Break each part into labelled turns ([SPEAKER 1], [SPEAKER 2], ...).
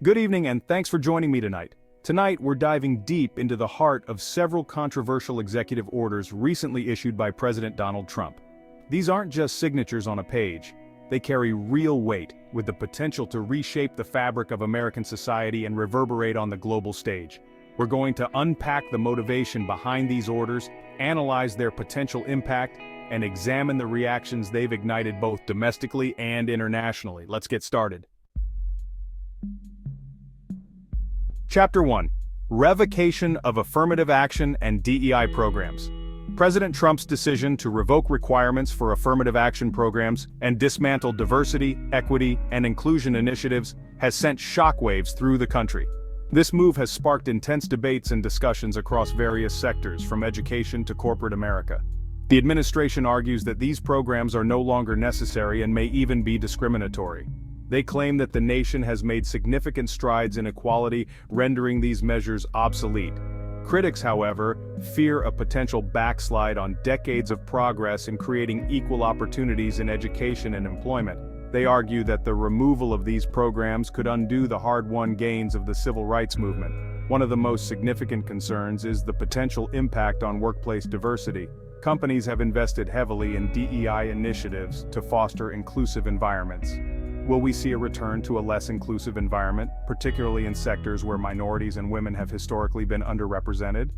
[SPEAKER 1] Good evening and thanks for joining me tonight. Tonight we're diving deep into the heart of several controversial executive orders recently issued by President Donald Trump. These aren't just signatures on a page. They carry real weight, with the potential to reshape the fabric of American society and reverberate on the global stage. We're going to unpack the motivation behind these orders, analyze their potential impact, and examine the reactions they've ignited both domestically and internationally. Let's get started. Chapter 1. Revocation of Affirmative Action and DEI Programs. President Trump's decision to revoke requirements for affirmative action programs and dismantle diversity, equity, and inclusion initiatives has sent shockwaves through the country. This move has sparked intense debates and discussions across various sectors, from education to corporate America. The administration argues that these programs are no longer necessary and may even be discriminatory. They claim that the nation has made significant strides in equality, rendering these measures obsolete. Critics, however, fear a potential backslide on decades of progress in creating equal opportunities in education and employment. They argue that the removal of these programs could undo the hard-won gains of the civil rights movement. One of the most significant concerns is the potential impact on workplace diversity. Companies have invested heavily in DEI initiatives to foster inclusive environments. Will we see a return to a less inclusive environment, particularly in sectors where minorities and women have historically been underrepresented?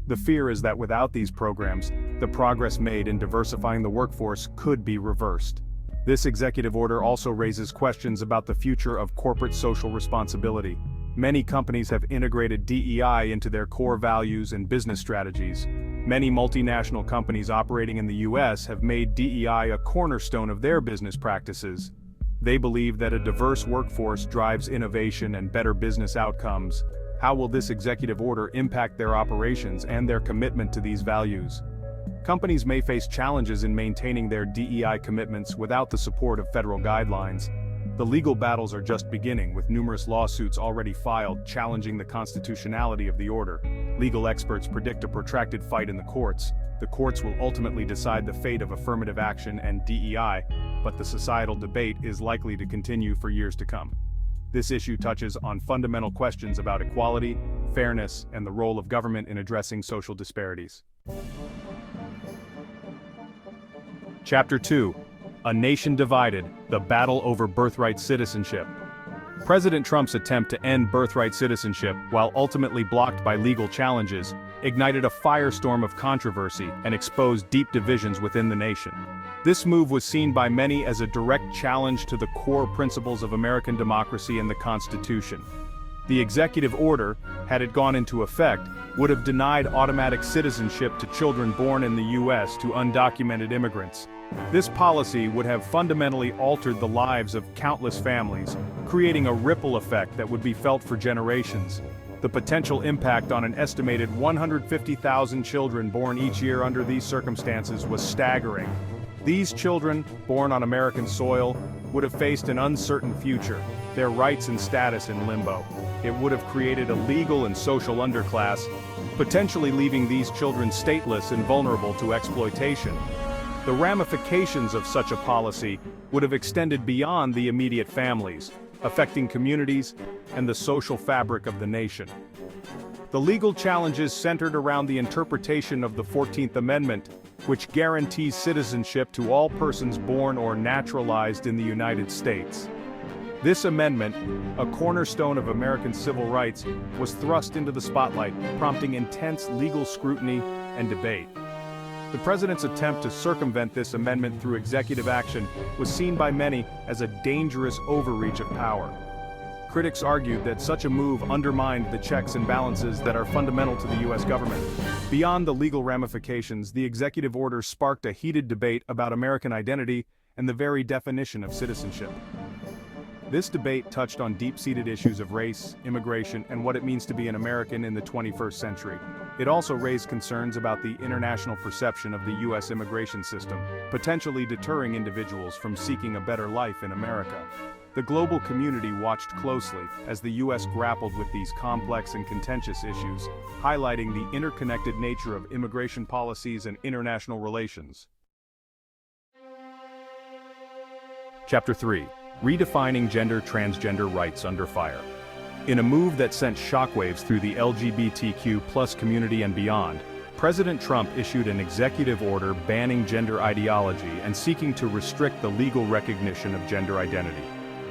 [SPEAKER 1] The fear is that without these programs, the progress made in diversifying the workforce could be reversed. This executive order also raises questions about the future of corporate social responsibility. Many companies have integrated DEI into their core values and business strategies. Many multinational companies operating in the U.S. have made DEI a cornerstone of their business practices. They believe that a diverse workforce drives innovation and better business outcomes. How will this executive order impact their operations and their commitment to these values? Companies may face challenges in maintaining their DEI commitments without the support of federal guidelines. The legal battles are just beginning, with numerous lawsuits already filed challenging the constitutionality of the order. Legal experts predict a protracted fight in the courts. The courts will ultimately decide the fate of affirmative action and DEI, but the societal debate is likely to continue for years to come. This issue touches on fundamental questions about equality, fairness, and the role of government in addressing social disparities. Chapter 2. A Nation Divided, the Battle Over Birthright Citizenship. President Trump's attempt to end birthright citizenship, while ultimately blocked by legal challenges, ignited a firestorm of controversy and exposed deep divisions within the nation. This move was seen by many as a direct challenge to the core principles of American democracy and the Constitution. The executive order, had it gone into effect, would have denied automatic citizenship to children born in the U.S. to undocumented immigrants. This policy would have fundamentally altered the lives of countless families, creating a ripple effect that would be felt for generations. The potential impact on an estimated 150,000 children born each year under these circumstances was staggering. These children, born on American soil, would have faced an uncertain future, their rights and status in limbo. It would have created a legal and social underclass, potentially leaving these children stateless and vulnerable to exploitation. The ramifications of such a policy would have extended beyond the immediate families, affecting communities and the social fabric of the nation. The legal challenges centered around the interpretation of the 14th Amendment, which guarantees citizenship to all persons born or naturalized in the United States. This amendment, a cornerstone of American civil rights, was thrust into the spotlight, prompting intense legal scrutiny and debate. The president's attempt to circumvent this amendment through executive action was seen by many as a dangerous overreach of power. Critics argued that such a move undermined the checks and balances that are fundamental to the U.S. government. Beyond the legal ramifications, the executive order sparked a heated debate about American identity and the very definition of citizenship. This debate touched on deep-seated issues of race, immigration, and what it means to be an American in the 21st century. It also raised concerns about the international perception of the U.S. immigration system, potentially deterring individuals from seeking a better life in America. The global community watched closely as the U.S. grappled with these complex and contentious issues, highlighting the interconnected nature of immigration policies and international relations. Chapter 3. Redefining Gender-Transgender Rights Under Fire. In a move that sent shockwaves through the LGBTQ+ community and beyond, President Trump issued an executive order banning gender ideology and seeking to restrict the legal recognition of gender identity.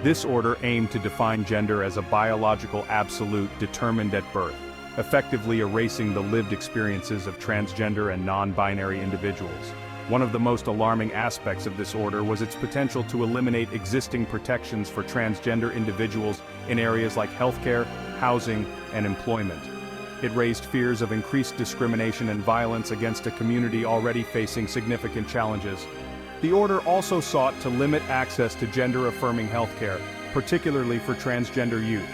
[SPEAKER 1] This order aimed to define gender as a biological absolute determined at birth, effectively erasing the lived experiences of transgender and non-binary individuals. One of the most alarming aspects of this order was its potential to eliminate existing protections for transgender individuals in areas like healthcare, housing, and employment. It raised fears of increased discrimination and violence against a community already facing significant challenges. The order also sought to limit access to gender-affirming healthcare, particularly for transgender youth.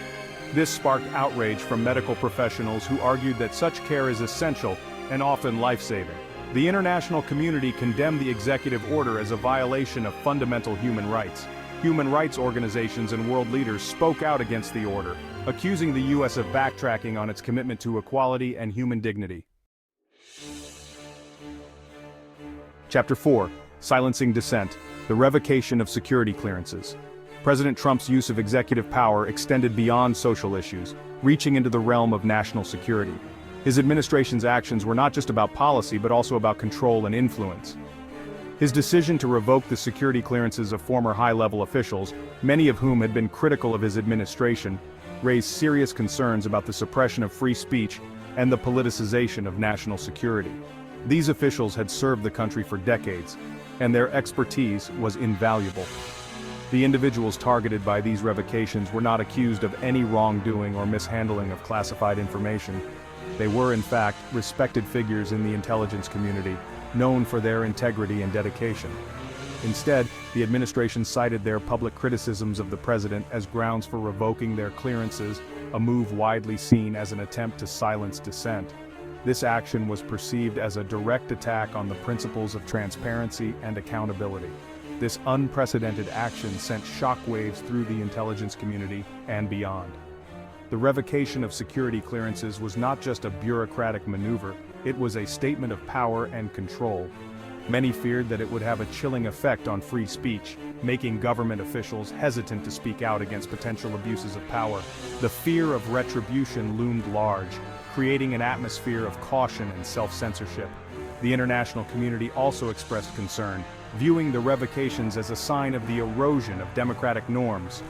[SPEAKER 1] This sparked outrage from medical professionals who argued that such care is essential and often life-saving. The international community condemned the executive order as a violation of fundamental human rights. Human rights organizations and world leaders spoke out against the order, accusing the U.S. of backtracking on its commitment to equality and human dignity. Chapter 4. Silencing Dissent, the revocation of security clearances. President Trump's use of executive power extended beyond social issues, reaching into the realm of national security. His administration's actions were not just about policy but also about control and influence. His decision to revoke the security clearances of former high-level officials, many of whom had been critical of his administration, raised serious concerns about the suppression of free speech and the politicization of national security. These officials had served the country for decades, and their expertise was invaluable. The individuals targeted by these revocations were not accused of any wrongdoing or mishandling of classified information. They were, in fact, respected figures in the intelligence community, known for their integrity and dedication. Instead, the administration cited their public criticisms of the president as grounds for revoking their clearances, a move widely seen as an attempt to silence dissent. This action was perceived as a direct attack on the principles of transparency and accountability. This unprecedented action sent shockwaves through the intelligence community and beyond. The revocation of security clearances was not just a bureaucratic maneuver, it was a statement of power and control. Many feared that it would have a chilling effect on free speech, making government officials hesitant to speak out against potential abuses of power. The fear of retribution loomed large, creating an atmosphere of caution and self-censorship. The international community also expressed concern, viewing the revocations as a sign of the erosion of democratic norms.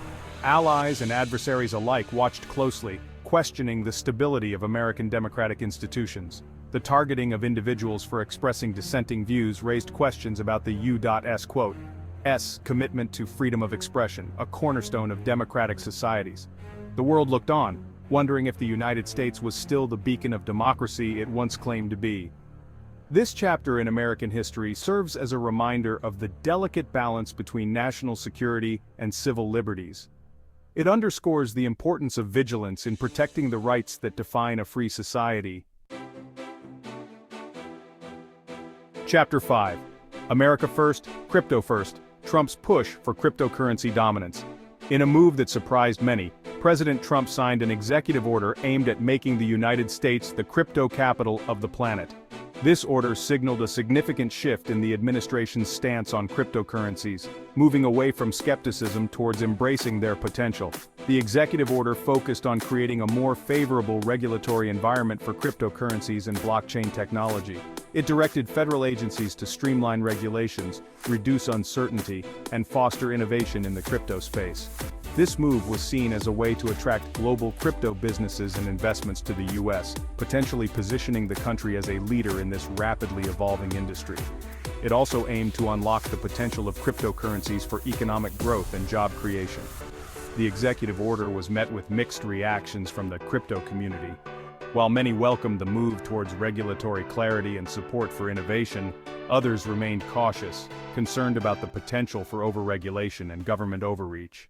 [SPEAKER 1] Allies and adversaries alike watched closely, questioning the stability of American democratic institutions. The targeting of individuals for expressing dissenting views raised questions about the U.S. commitment to freedom of expression, a cornerstone of democratic societies. The world looked on, wondering if the United States was still the beacon of democracy it once claimed to be. This chapter in American history serves as a reminder of the delicate balance between national security and civil liberties. It underscores the importance of vigilance in protecting the rights that define a free society. Chapter 5. America First, Crypto First, Trump's push for cryptocurrency dominance. In a move that surprised many, President Trump signed an executive order aimed at making the United States the crypto capital of the planet. This order signaled a significant shift in the administration's stance on cryptocurrencies, moving away from skepticism towards embracing their potential. The executive order focused on creating a more favorable regulatory environment for cryptocurrencies and blockchain technology. It directed federal agencies to streamline regulations, reduce uncertainty, and foster innovation in the crypto space. This move was seen as a way to attract global crypto businesses and investments to the U.S., potentially positioning the country as a leader in this rapidly evolving industry. It also aimed to unlock the potential of cryptocurrencies for economic growth and job creation. The executive order was met with mixed reactions from the crypto community. While many welcomed the move towards regulatory clarity and support for innovation, others remained cautious, concerned about the potential for overregulation and government overreach.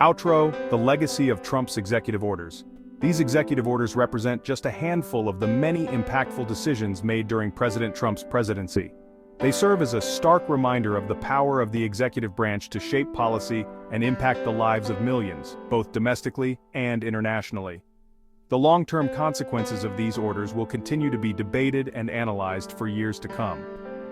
[SPEAKER 1] Outro: the legacy of Trump's executive orders. These executive orders represent just a handful of the many impactful decisions made during President Trump's presidency. They serve as a stark reminder of the power of the executive branch to shape policy and impact the lives of millions, both domestically and internationally. The long-term consequences of these orders will continue to be debated and analyzed for years to come.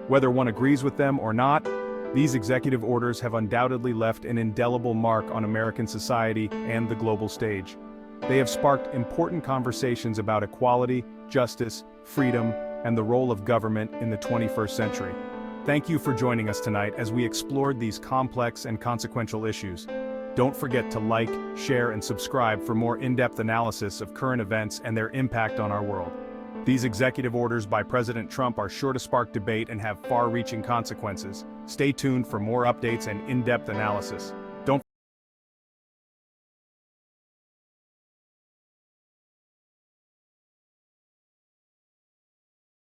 [SPEAKER 1] Whether one agrees with them or not, These executive orders have undoubtedly left an indelible mark on American society and the global stage. They have sparked important conversations about equality, justice, freedom, and the role of government in the 21st century. Thank you for joining us tonight as we explored these complex and consequential issues. Don't forget to like, share, and subscribe for more in-depth analysis of current events and their impact on our world. These executive orders by President Trump are sure to spark debate and have far-reaching consequences. Stay tuned for more updates and in-depth analysis.